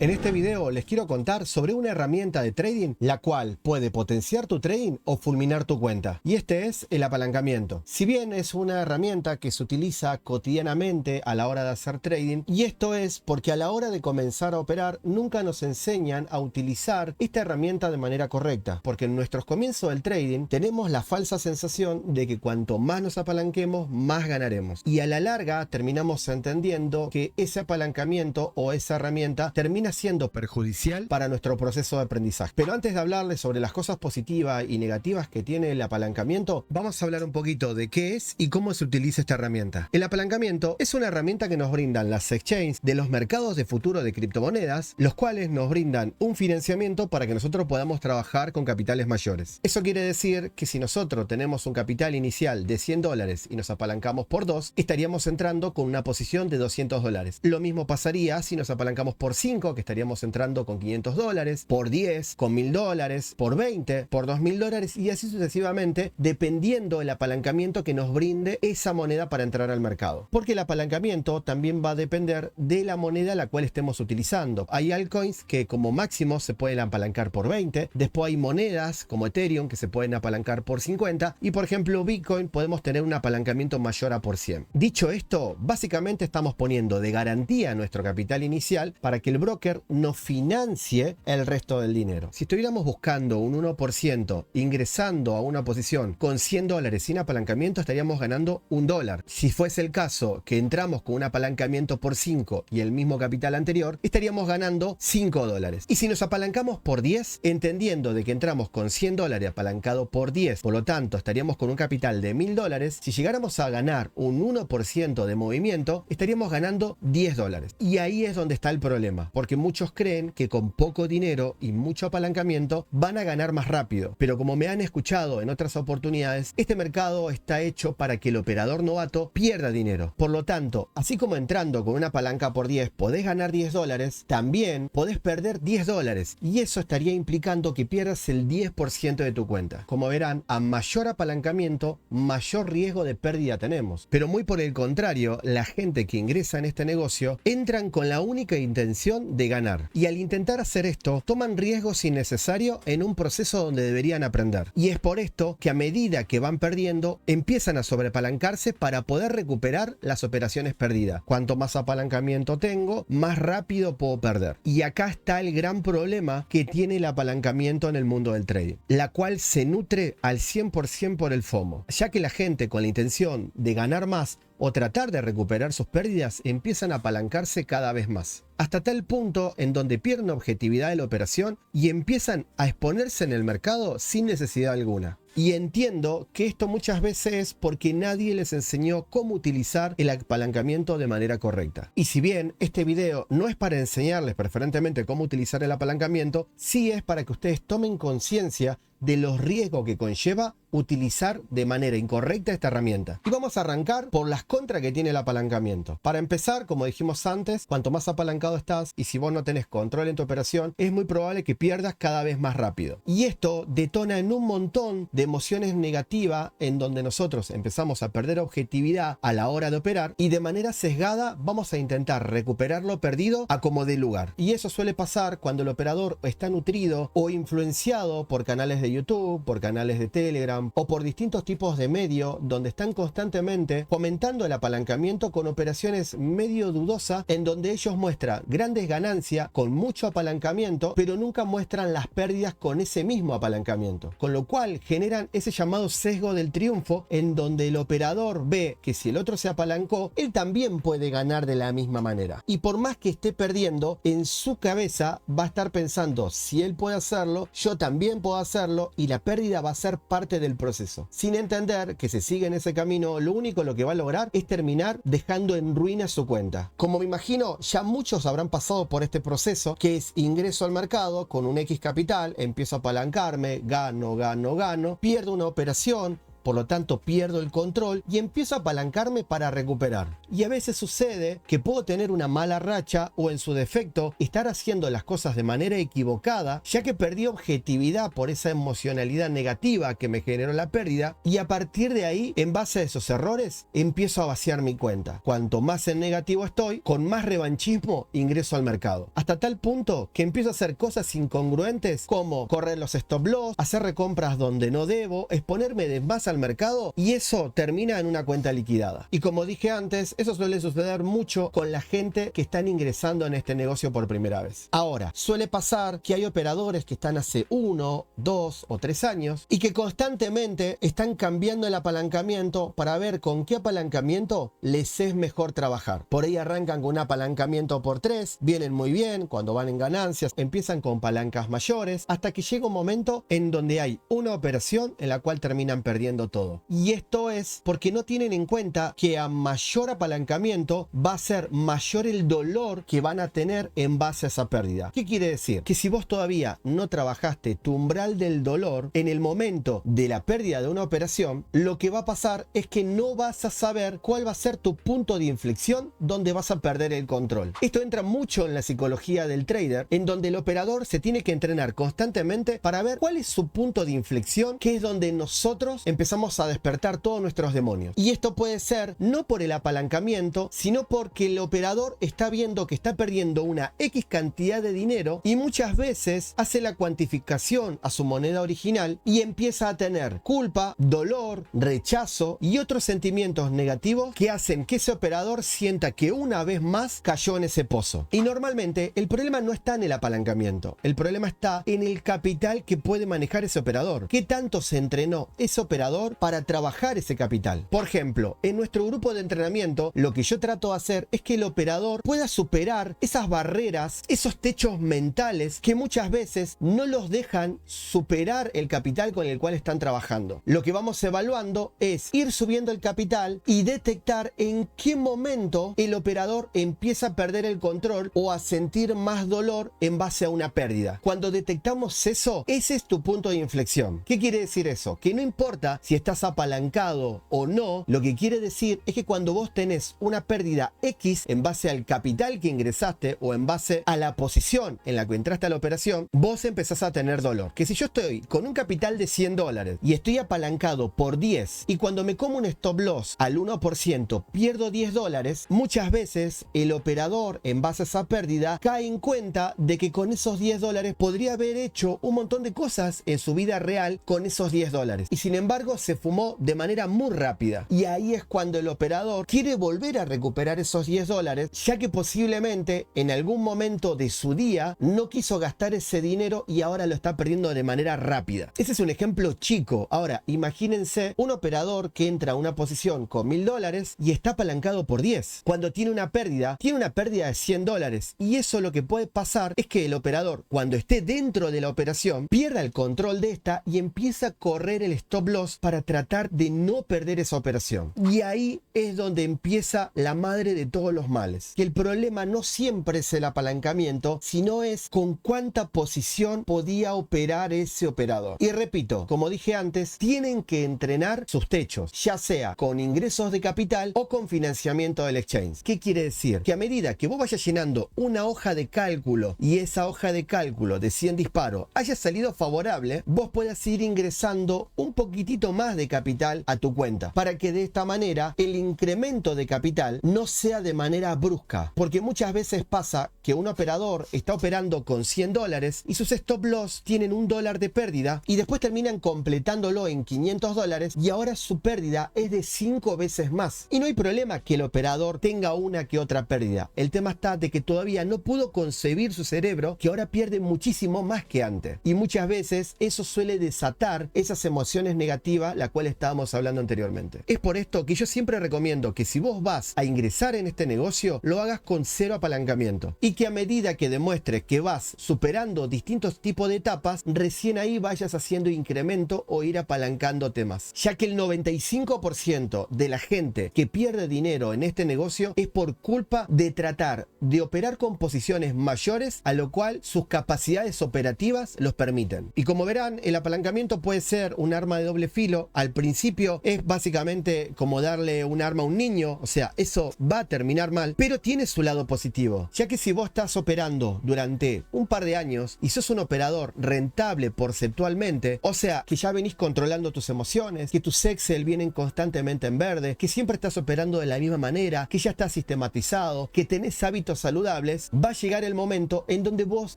En este video les quiero contar sobre una herramienta de trading la cual puede potenciar tu trading o fulminar tu cuenta. Y este es el apalancamiento. Si bien es una herramienta que se utiliza cotidianamente a la hora de hacer trading, y esto es porque a la hora de comenzar a operar nunca nos enseñan a utilizar esta herramienta de manera correcta. Porque en nuestros comienzos del trading tenemos la falsa sensación de que cuanto más nos apalanquemos, más ganaremos. Y a la larga terminamos entendiendo que ese apalancamiento o esa herramienta termina siendo perjudicial para nuestro proceso de aprendizaje. Pero antes de hablarles sobre las cosas positivas y negativas que tiene el apalancamiento, vamos a hablar un poquito de qué es y cómo se utiliza esta herramienta. El apalancamiento es una herramienta que nos brindan las exchanges de los mercados de futuro de criptomonedas, los cuales nos brindan un financiamiento para que nosotros podamos trabajar con capitales mayores. Eso quiere decir que si nosotros tenemos un capital inicial de $100 y nos apalancamos por 2, estaríamos entrando con una posición de $200. Lo mismo pasaría si nos apalancamos por 5, que estaríamos entrando con $500, por 10, con $1000, por 20, por $2000 y así sucesivamente, dependiendo del apalancamiento que nos brinde esa moneda para entrar al mercado. Porque el apalancamiento también va a depender de la moneda la cual estemos utilizando. Hay altcoins que como máximo se pueden apalancar por 20, después hay monedas como Ethereum que se pueden apalancar por 50 y por ejemplo Bitcoin podemos tener un apalancamiento mayor a por 100. Dicho esto, básicamente estamos poniendo de garantía nuestro capital inicial para que el broker nos financie el resto del dinero. Si estuviéramos buscando un 1% ingresando a una posición con $100 sin apalancamiento, estaríamos ganando $1. Si fuese el caso que entramos con un apalancamiento por 5 y el mismo capital anterior, estaríamos ganando $5. Y si nos apalancamos por 10, entendiendo de que entramos con $100 apalancado por 10, por lo tanto estaríamos con un capital de $1000, si llegáramos a ganar un 1% de movimiento, estaríamos ganando $10. Y ahí es donde está el problema, porque muchos creen que con poco dinero y mucho apalancamiento van a ganar más rápido. Pero como me han escuchado en otras oportunidades, este mercado está hecho para que el operador novato pierda dinero. Por lo tanto, así como entrando con una palanca por 10 podés ganar $10, también podés perder $10. Y eso estaría implicando que pierdas el 10% de tu cuenta. Como verán, a mayor apalancamiento, mayor riesgo de pérdida tenemos. Pero muy por el contrario, la gente que ingresa en este negocio entran con la única intención de ganar. Y al intentar hacer esto, toman riesgos innecesarios en un proceso donde deberían aprender. Y es por esto que a medida que van perdiendo, empiezan a sobreapalancarse para poder recuperar las operaciones perdidas. Cuanto más apalancamiento tengo, más rápido puedo perder. Y acá está el gran problema que tiene el apalancamiento en el mundo del trading, la cual se nutre al 100% por el FOMO, ya que la gente con la intención de ganar más o tratar de recuperar sus pérdidas empiezan a apalancarse cada vez más, hasta tal punto en donde pierden objetividad de la operación y empiezan a exponerse en el mercado sin necesidad alguna. Y entiendo que esto muchas veces es porque nadie les enseñó cómo utilizar el apalancamiento de manera correcta. Y si bien este video no es para enseñarles preferentemente cómo utilizar el apalancamiento, sí es para que ustedes tomen conciencia de los riesgos que conlleva utilizar de manera incorrecta esta herramienta. Y vamos a arrancar por las contras que tiene el apalancamiento. Para empezar, como dijimos antes, cuanto más apalancado estás y si vos no tenés control en tu operación, es muy probable que pierdas cada vez más rápido. Y esto detona en un montón de emociones negativas en donde nosotros empezamos a perder objetividad a la hora de operar y de manera sesgada vamos a intentar recuperar lo perdido a como dé lugar. Y eso suele pasar cuando el operador está nutrido o influenciado por canales de YouTube, por canales de Telegram o por distintos tipos de medios donde están constantemente fomentando el apalancamiento con operaciones medio dudosas en donde ellos muestran grandes ganancias con mucho apalancamiento pero nunca muestran las pérdidas con ese mismo apalancamiento, con lo cual generan ese llamado sesgo del triunfo en donde el operador ve que si el otro se apalancó, él también puede ganar de la misma manera y por más que esté perdiendo, en su cabeza va a estar pensando si él puede hacerlo, yo también puedo hacerlo y la pérdida va a ser parte del proceso, sin entender que si sigue en ese camino lo único lo que va a lograr es terminar dejando en ruinas su cuenta. Como me imagino ya muchos habrán pasado por este proceso que es ingreso al mercado con un X capital, empiezo a apalancarme, gano, pierdo una operación, por lo tanto pierdo el control y empiezo a apalancarme para recuperar. Y a veces sucede que puedo tener una mala racha o en su defecto estar haciendo las cosas de manera equivocada, ya que perdí objetividad por esa emocionalidad negativa que me generó la pérdida, y a partir de ahí, en base a esos errores, empiezo a vaciar mi cuenta. Cuanto más en negativo estoy, con más revanchismo ingreso al mercado. Hasta tal punto que empiezo a hacer cosas incongruentes como correr los stop loss, hacer recompras donde no debo, exponerme de más al mercado, y eso termina en una cuenta liquidada. Y como dije antes, eso suele suceder mucho con la gente que están ingresando en este negocio por primera vez. Ahora, suele pasar que hay operadores que están hace 1, 2 o 3 años y que constantemente están cambiando el apalancamiento para ver con qué apalancamiento les es mejor trabajar. Por ahí arrancan con un apalancamiento por 3, vienen muy bien, cuando van en ganancias empiezan con palancas mayores, hasta que llega un momento en donde hay una operación en la cual terminan perdiendo todo. Y esto es porque no tienen en cuenta que a mayor apalancamiento va a ser mayor el dolor que van a tener en base a esa pérdida. ¿Qué quiere decir? Que si vos todavía no trabajaste tu umbral del dolor en el momento de la pérdida de una operación, lo que va a pasar es que no vas a saber cuál va a ser tu punto de inflexión donde vas a perder el control. Esto entra mucho en la psicología del trader, en donde el operador se tiene que entrenar constantemente para ver cuál es su punto de inflexión, que es donde nosotros empezamos a despertar todos nuestros demonios. Y esto puede ser no por el apalancamiento, sino porque el operador está viendo que está perdiendo una X cantidad de dinero y muchas veces hace la cuantificación a su moneda original y empieza a tener culpa, dolor, rechazo y otros sentimientos negativos que hacen que ese operador sienta que una vez más cayó en ese pozo. Y normalmente el problema no está en el apalancamiento, el problema está en el capital que puede manejar ese operador. ¿Qué tanto se entrenó ese operador para trabajar ese capital? Por ejemplo, en nuestro grupo de entrenamiento, lo que yo trato de hacer es que el operador pueda superar esas barreras, esos techos mentales que muchas veces no los dejan superar el capital con el cual están trabajando. Lo que vamos evaluando es ir subiendo el capital y detectar en qué momento el operador empieza a perder el control o a sentir más dolor en base a una pérdida. Cuando detectamos eso, ese es tu punto de inflexión. ¿Qué quiere decir eso? Que no importa si estás apalancado o no, lo que quiere decir es que cuando vos tenés una pérdida X en base al capital que ingresaste o en base a la posición en la que entraste a la operación, vos empezás a tener dolor. Que si yo estoy con un capital de $100 y estoy apalancado por 10 y cuando me como un stop loss al 1% pierdo $10, muchas veces el operador en base a esa pérdida cae en cuenta de que con esos $10 podría haber hecho un montón de cosas en su vida real con esos $10 y sin embargo se fumó de manera muy rápida. Y ahí es cuando el operador quiere volver a recuperar esos $10, ya que posiblemente en algún momento de su día no quiso gastar ese dinero y ahora lo está perdiendo de manera rápida. Ese es un ejemplo chico. Ahora imagínense un operador que entra a una posición con $1000 y está apalancado por 10. Cuando tiene una pérdida de $100, y eso lo que puede pasar es que el operador, cuando esté dentro de la operación, pierda el control de esta y empieza a correr el stop loss para tratar de no perder esa operación. Y ahí es donde empieza la madre de todos los males, que el problema no siempre es el apalancamiento, sino es con cuánta posición podía operar ese operador. Y repito, como dije antes, tienen que entrenar sus techos, ya sea con ingresos de capital o con financiamiento del exchange. ¿Qué quiere decir? Que a medida que vos vayas llenando una hoja de cálculo y esa hoja de cálculo de 100 disparos haya salido favorable, vos puedas ir ingresando un poquitito más de capital a tu cuenta, para que de esta manera el incremento de capital no sea de manera brusca, porque muchas veces pasa que un operador está operando con $100 y sus stop loss tienen $1 de pérdida y después terminan completándolo en $500 y ahora su pérdida es de 5 veces más. Y no hay problema que el operador tenga una que otra pérdida, el tema está de que todavía no pudo concebir su cerebro que ahora pierde muchísimo más que antes, y muchas veces eso suele desatar esas emociones negativas la cual estábamos hablando anteriormente. Es por esto que yo siempre recomiendo que si vos vas a ingresar en este negocio, lo hagas con 0 apalancamiento y que a medida que demuestres que vas superando distintos tipos de etapas, recién ahí vayas haciendo incremento o ir apalancándote más, ya que el 95% de la gente que pierde dinero en este negocio es por culpa de tratar de operar con posiciones mayores a lo cual sus capacidades operativas los permiten. Y como verán, el apalancamiento puede ser un arma de doble filo estilo. Al principio es básicamente como darle un arma a un niño, o sea, eso va a terminar mal, pero tiene su lado positivo, ya que si vos estás operando durante un par de años y sos un operador rentable porcentualmente, o sea, que ya venís controlando tus emociones, que tus Excel vienen constantemente en verde, que siempre estás operando de la misma manera, que ya estás sistematizado, que tenés hábitos saludables, va a llegar el momento en donde vos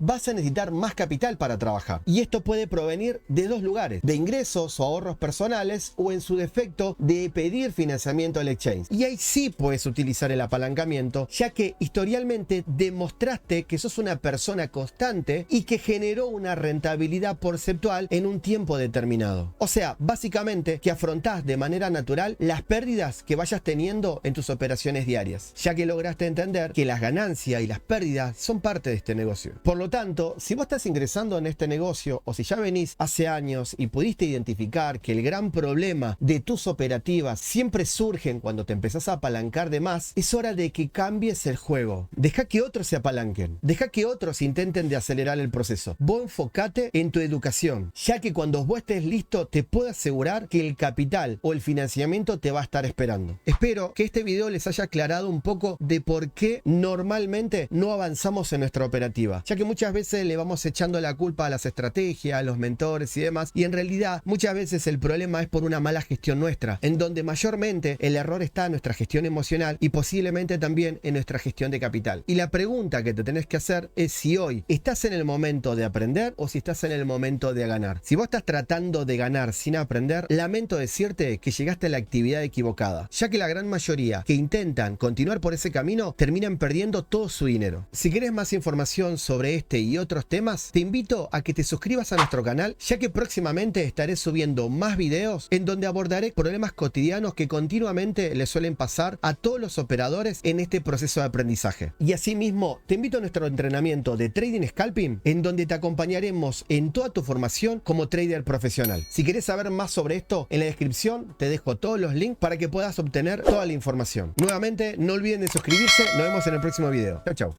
vas a necesitar más capital para trabajar. Y esto puede provenir de dos lugares: de ingresos o ahorros personales, o en su defecto de pedir financiamiento al exchange. Y ahí sí puedes utilizar el apalancamiento, ya que historialmente demostraste que sos una persona constante y que generó una rentabilidad porcentual en un tiempo determinado. O sea, básicamente que afrontás de manera natural las pérdidas que vayas teniendo en tus operaciones diarias, ya que lograste entender que las ganancias y las pérdidas son parte de este negocio. Por lo tanto, si vos estás ingresando en este negocio, o si ya venís hace años y pudiste identificar que el gran problema de tus operativas siempre surgen cuando te empezás a apalancar de más, es hora de que cambies el juego. Deja que otros se apalanquen, deja que otros intenten de acelerar el proceso. Vos enfocate en tu educación, ya que cuando vos estés listo te puedo asegurar que el capital o el financiamiento te va a estar esperando. Espero que este video les haya aclarado un poco de por qué normalmente no avanzamos en nuestra operativa, ya que muchas veces le vamos echando la culpa a las estrategias, a los mentores y demás, y en realidad muchas veces el problema es por una mala gestión nuestra, en donde mayormente el error está en nuestra gestión emocional y posiblemente también en nuestra gestión de capital. Y la pregunta que te tenés que hacer es si hoy estás en el momento de aprender o si estás en el momento de ganar. Si vos estás tratando de ganar sin aprender, lamento decirte que llegaste a la actividad equivocada, ya que la gran mayoría que intentan continuar por ese camino terminan perdiendo todo su dinero. Si querés más información sobre este y otros temas, te invito a que te suscribas a nuestro canal, ya que próximamente estaré subiendo más videos en donde abordaré problemas cotidianos que continuamente le suelen pasar a todos los operadores en este proceso de aprendizaje. Y asimismo, te invito a nuestro entrenamiento de Trading Scalping, en donde te acompañaremos en toda tu formación como trader profesional. Si querés saber más sobre esto, en la descripción te dejo todos los links para que puedas obtener toda la información. Nuevamente, no olviden de suscribirse. Nos vemos en el próximo video. Chau, chau.